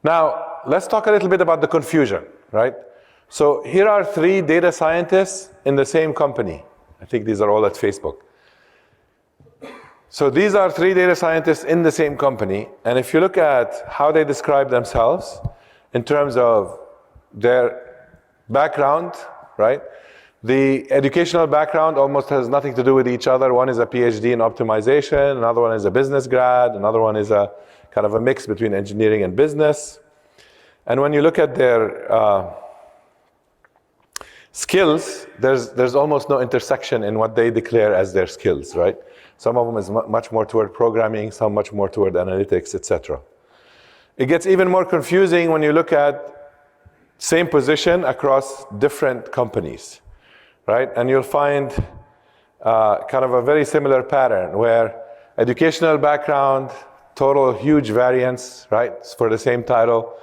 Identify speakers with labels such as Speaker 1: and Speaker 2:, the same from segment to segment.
Speaker 1: Now, let's talk a little bit about the confusion, right? So here are 3 data scientists in the same company. I think these are all at Facebook. So these are 3 data scientists in the same company, and if you look at how they describe themselves in terms of their background, right? The educational background almost has nothing to do with each other. One is a PhD in optimization, another one is a business grad, another one is a kind of a mix between engineering and business. And when you look at their skills, there's almost no intersection in what they declare as their skills, right? Some of them is much more toward programming, some much more toward analytics, etc. It gets even more confusing when you look at same position across different companies, right? And you'll find kind of a very similar pattern where educational background, total huge variance, right, for the same title,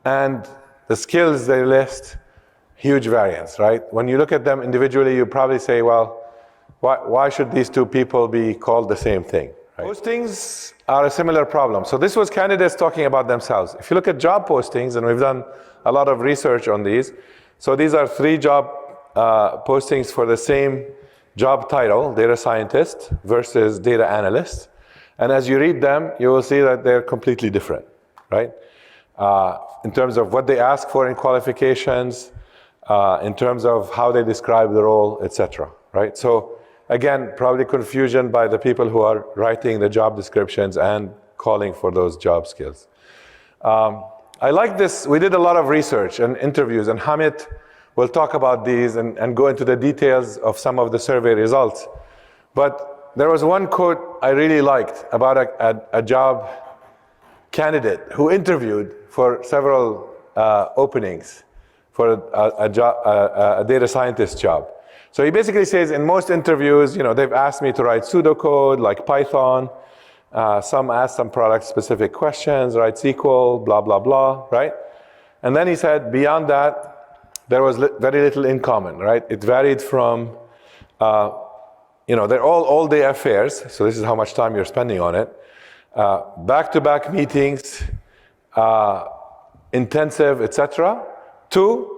Speaker 1: and the skills they list, huge variance, right? When you look at them individually, you probably say, well, why should these 2 people be called the same thing? Right? Postings are a similar problem. So this was candidates talking about themselves. If you look at job postings, and we've done a lot of research on these, so these are 3 job postings for the same job title, data scientist versus data analyst. And as you read them, you will see that they're completely different, right? In terms of what they ask for in qualifications, in terms of how they describe the role, etc. Right? So again, probably confusion by the people who are writing the job descriptions and calling for those job skills. I like this. We did a lot of research and interviews, and Hamid will talk about these and go into the details of some of the survey results. But there was one quote I really liked about a job candidate who interviewed for several openings for a data scientist job. So he basically says, in most interviews, they've asked me to write pseudocode like Python. Some asked some product-specific questions, write SQL, blah, blah, blah, right? And then he said, beyond that, there was very little in common, right? It varied from, they're all day affairs, so this is how much time you're spending on it. Back-to-back meetings, intensive, etc. To,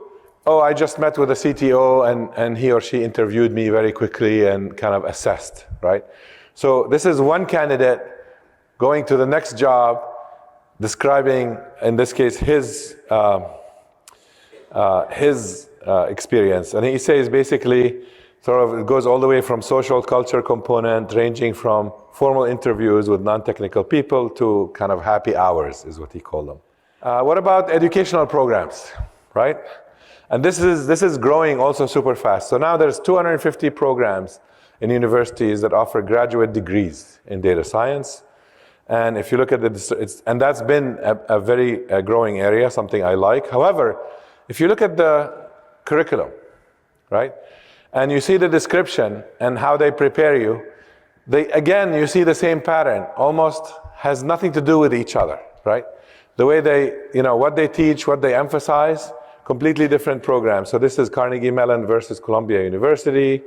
Speaker 1: I just met with the CTO and he or she interviewed me very quickly and kind of assessed, right? So this is one candidate going to the next job, describing, in this case, his experience. And he says basically, sort of, it goes all the way from social culture component, ranging from formal interviews with non-technical people to kind of happy hours, is what he called them. What about educational programs, right? And this is growing also super fast. So now there's 250 programs in universities that offer graduate degrees in data science. And if you look at and that's been a very growing area, something I like. However, if you look at the curriculum, right? And you see the description and how they prepare you, again, you see the same pattern, almost has nothing to do with each other, right? The way they, what they teach, what they emphasize, completely different programs. So this is Carnegie Mellon versus Columbia University.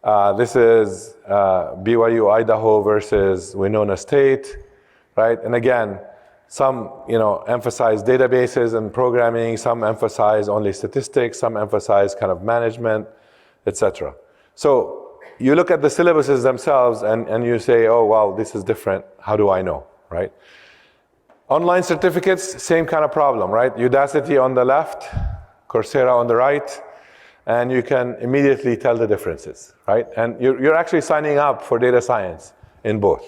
Speaker 1: This is BYU Idaho versus Winona State, right? And again, some emphasize databases and programming, some emphasize only statistics, some emphasize kind of management, etc. So you look at the syllabuses themselves and you say, oh, wow, this is different. How do I know, right? Online certificates, same kind of problem, right? Udacity on the left, Coursera on the right, and you can immediately tell the differences, right? And you're actually signing up for data science in both.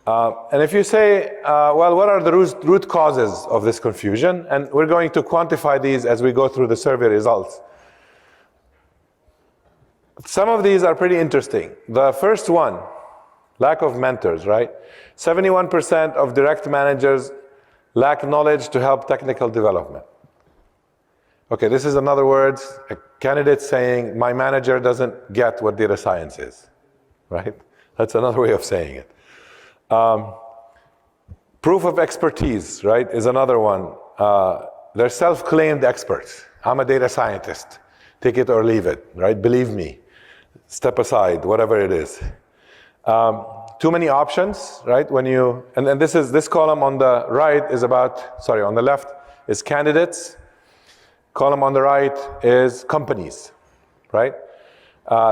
Speaker 1: And if you say, well, what are the root causes of this confusion? And we're going to quantify these as we go through the survey results. Some of these are pretty interesting. The first one, lack of mentors, right? 71% of direct managers lack knowledge to help technical development. Okay, this is, in other words, a candidate saying, my manager doesn't get what data science is, right? That's another way of saying it. Proof of expertise, right, is another one. They're self-claimed experts. I'm a data scientist. Take it or leave it, right? Believe me. Step aside, whatever it is. Too many options, right? And this column on the right is on the left is candidates. Column on the right is companies, right?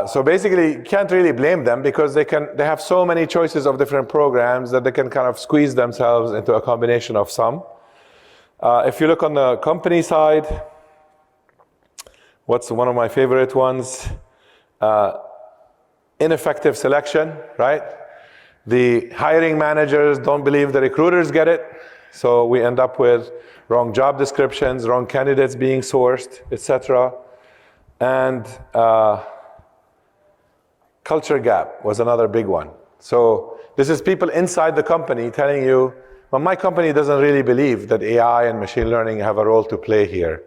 Speaker 1: So basically, you can't really blame them because they have so many choices of different programs that they can kind of squeeze themselves into a combination of some. If you look on the company side, what's one of my favorite ones? Ineffective selection, right? The hiring managers don't believe the recruiters get it, so we end up with wrong job descriptions, wrong candidates being sourced, etc. And culture gap was another big one. So this is people inside the company telling you, well, my company doesn't really believe that AI and machine learning have a role to play here.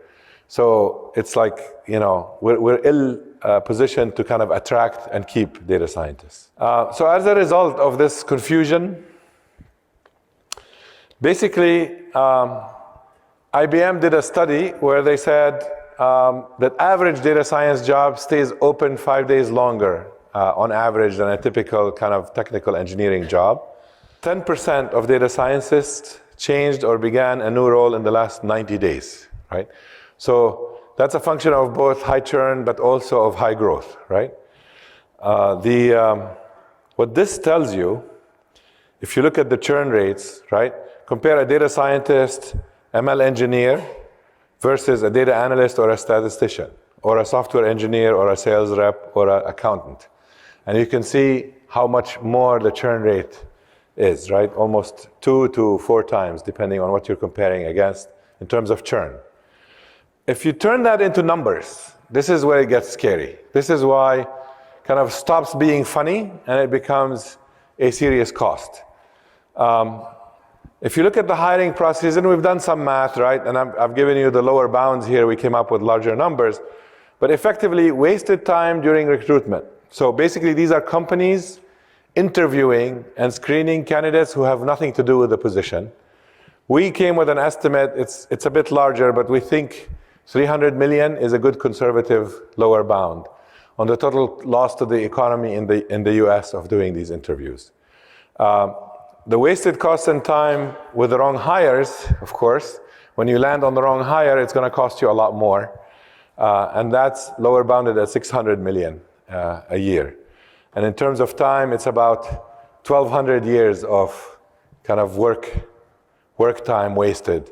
Speaker 1: So it's like, we're ill positioned to kind of attract and keep data scientists. So as a result of this confusion, basically, IBM did a study where they said that average data science job stays open 5 days longer on average than a typical kind of technical engineering job. 10% of data scientists changed or began a new role in the last 90 days, right? So that's a function of both high churn but also of high growth, right? What this tells you, if you look at the churn rates, right? Compare a data scientist, ML engineer versus a data analyst or a statistician or a software engineer or a sales rep or an accountant. And you can see how much more the churn rate is, right? Almost 2 to 4 times, depending on what you're comparing against in terms of churn. If you turn that into numbers, this is where it gets scary. This is why it kind of stops being funny and it becomes a serious cost. If you look at the hiring process, and we've done some math, right? And I've given you the lower bounds here. We came up with larger numbers. But effectively, wasted time during recruitment. So basically, these are companies interviewing and screening candidates who have nothing to do with the position. We came with an estimate. It's a bit larger, but we think 300 million is a good conservative lower bound on the total loss to the economy in the US of doing these interviews. The wasted cost and time with the wrong hires, of course, when you land on the wrong hire, it's going to cost you a lot more. And that's lower bounded at 600 million a year. And in terms of time, it's about 1,200 years of kind of work time wasted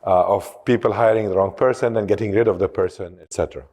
Speaker 1: of people hiring the wrong person and getting rid of the person, etc.